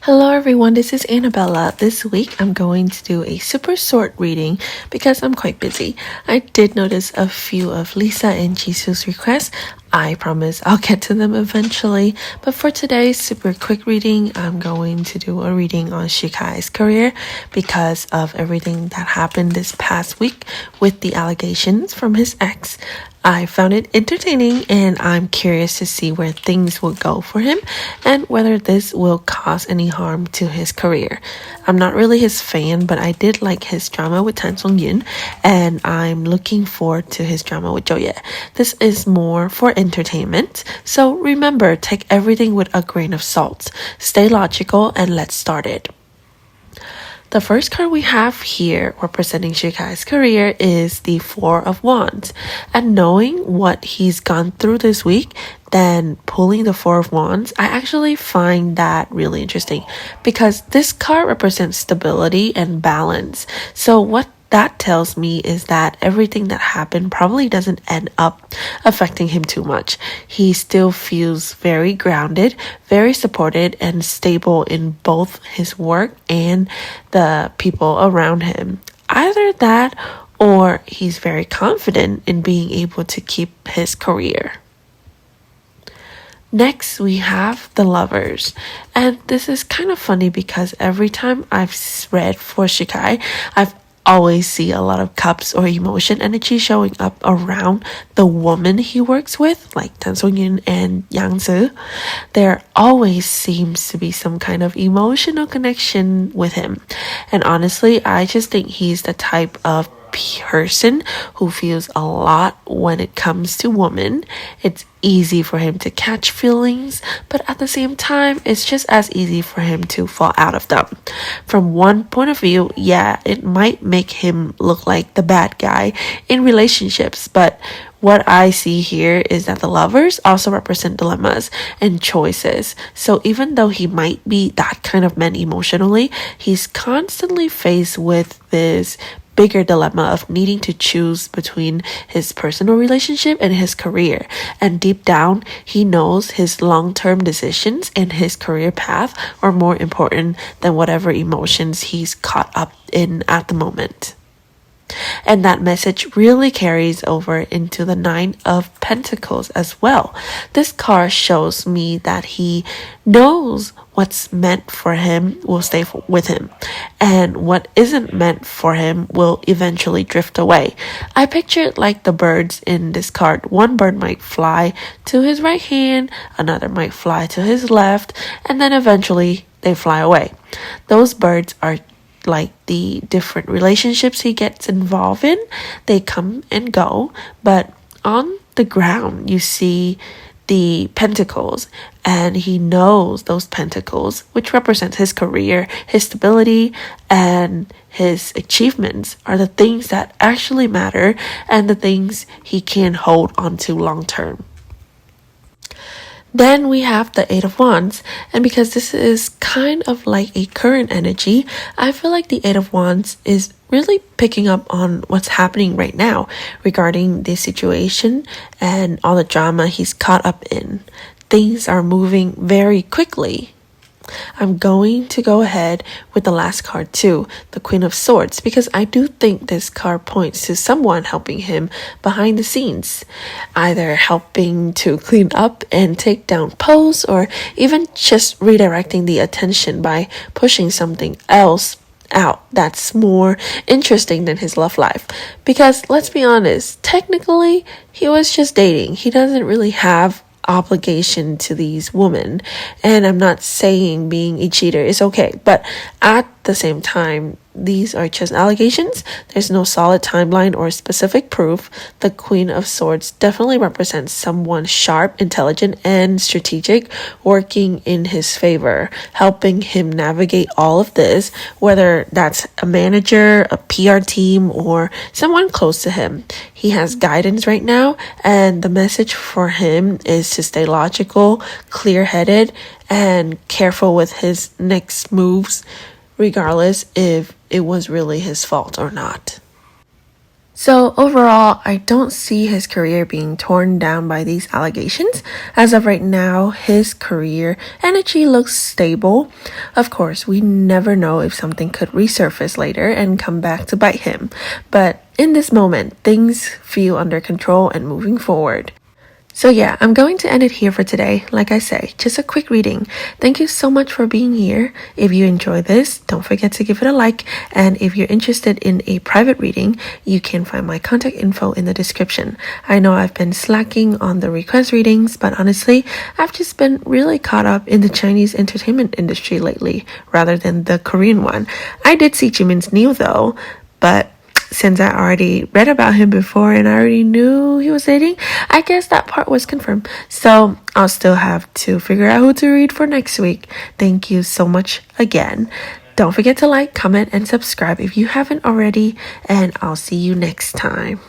Hello everyone, this is Annabella. This week I'm going to do a super short reading because I'm quite busy. I did notice a few of Lisa and Jisoo's requests. I promise I'll get to them eventually. But for today's super quick reading, I'm going to do a reading on Khai's career because of everything that happened this past week with the allegations from his ex. I found it entertaining and I'm curious to see where things will go for him and whether this will cause any harm to his career. I'm not really his fan, but I did like his drama with Tan Sung-yin and I'm looking forward to his drama with Jo Ye. This is more for entertainment, so remember, take everything with a grain of salt. Stay logical and let's start it. The first card we have here representing Khai's career is the Four of Wands. And knowing what he's gone through this week, then pulling the Four of Wands, I actually find that really interesting because this card represents stability and balance. So what that tells me is that everything that happened probably doesn't end up affecting him too much. He still feels very grounded, very supported, and stable in both his work and the people around him. Either that or he's very confident in being able to keep his career. Next, we have the Lovers. And this is kind of funny because every time I've read for Khai, I've always see a lot of cups or emotion energy showing up around the woman he works with, like Tan Sung-yin and Yang Zi. There always seems to be some kind of emotional connection with him. And honestly, I just think he's the type of person who feels a lot when it comes to women. It's easy for him to catch feelings, but at the same time, it's just as easy for him to fall out of them. From one point of view, yeah, it might make him look like the bad guy in relationships, but what I see here is that the Lovers also represent dilemmas and choices. So even though he might be that kind of man emotionally, he's constantly faced with this bigger dilemma of needing to choose between his personal relationship and his career. And deep down, he knows his long-term decisions and his career path are more important than whatever emotions he's caught up in at the moment. And that message really carries over into the Nine of Pentacles as well. This card shows me that he knows what's meant for him will stay with him, and what isn't meant for him will eventually drift away. I picture it like the birds in this card. One bird might fly to his right hand, another might fly to his left, and then eventually they fly away. Those birds are like the different relationships he gets involved in. They come and go, but on the ground you see the pentacles, and he knows those pentacles, which represents his career, his stability, and his achievements, are the things that actually matter and the things he can hold on to long term. Then we have the Eight of Wands, and because this is kind of like a current energy, I feel like the Eight of Wands is really picking up on what's happening right now regarding this situation and all the drama he's caught up in. Things are moving very quickly. I'm going to go ahead with the last card too, the Queen of Swords, because I do think this card points to someone helping him behind the scenes, either helping to clean up and take down posts, or even just redirecting the attention by pushing something else out that's more interesting than his love life. Because let's be honest, technically he was just dating. He doesn't really have obligation to these women, and I'm not saying being a cheater is okay, but at the same time, these are just allegations. There's no solid timeline or specific proof. The Queen of Swords definitely represents someone sharp, intelligent, and strategic, working in his favor, helping him navigate all of this, whether that's a manager, a PR team, or someone close to him. He has guidance right now, and the message for him is to stay logical, clear-headed, and careful with his next moves, regardless if it was really his fault or not. So overall, I don't see his career being torn down by these allegations. As of right now, his career energy looks stable. Of course, we never know if something could resurface later and come back to bite him. But in this moment, things feel under control and moving forward. So yeah, I'm going to end it here for today. Like I say, just a quick reading. Thank you so much for being here. If you enjoy this, don't forget to give it a like. And if you're interested in a private reading, you can find my contact info in the description. I know I've been slacking on the request readings, but honestly, I've just been really caught up in the Chinese entertainment industry lately, rather than the Korean one. I did see Jimin's new though, but since I already read about him before and I already knew he was dating, I guess that part was confirmed. So I'll still have to figure out who to read for next week. Thank you so much again. Don't forget to like, comment, and subscribe if you haven't already, and I'll see you next time.